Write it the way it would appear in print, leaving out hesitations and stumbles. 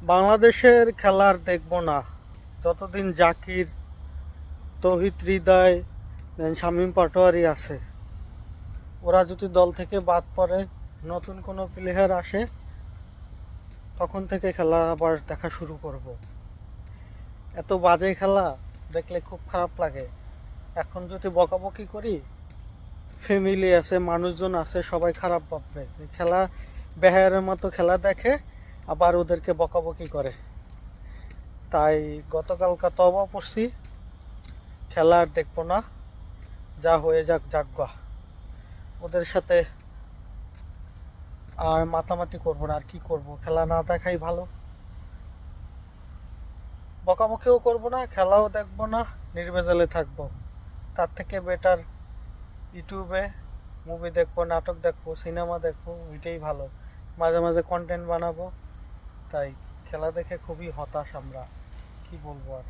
বাংলাদেশের খেলার দেখব না যতদিন জাকির, তৌহিদ হৃদয়, শামীম পাটোয়ারি আছে। ওরা যদি দল থেকে বাদ পড়ে, নতুন কোনো প্লেয়ার আসে, তখন থেকে খেলা আবার দেখা শুরু করব। এত বাজে খেলা দেখলে খুব খারাপ লাগে। এখন যদি বকাবকি করি, ফ্যামিলি আছে, মানুষজন আছে, সবাই খারাপ ভাববে যে খেলা বেহায়ারের মতো খেলা দেখে আবার ওদেরকে বকাবকি করে। তাই গতকালকা তবা পড়ছি, খেলা আর দেখবো না, যা হয়ে যাক যাজ্ঞা। ওদের সাথে আর মাতামাতি করবো না। আর কি করব, খেলা না দেখাই ভালো। বকাবকিও করবো না, খেলাও দেখবো না, নির্ভেজালে থাকবো। তার থেকে বেটার ইউটিউবে মুভি দেখবো, নাটক দেখবো, সিনেমা দেখবো, ওইটাই ভালো। মাঝে মাঝে কন্টেন্ট বানাবো। তাই খেলা দেখে খুবই হতাশ আমরা, কি বলবো আর।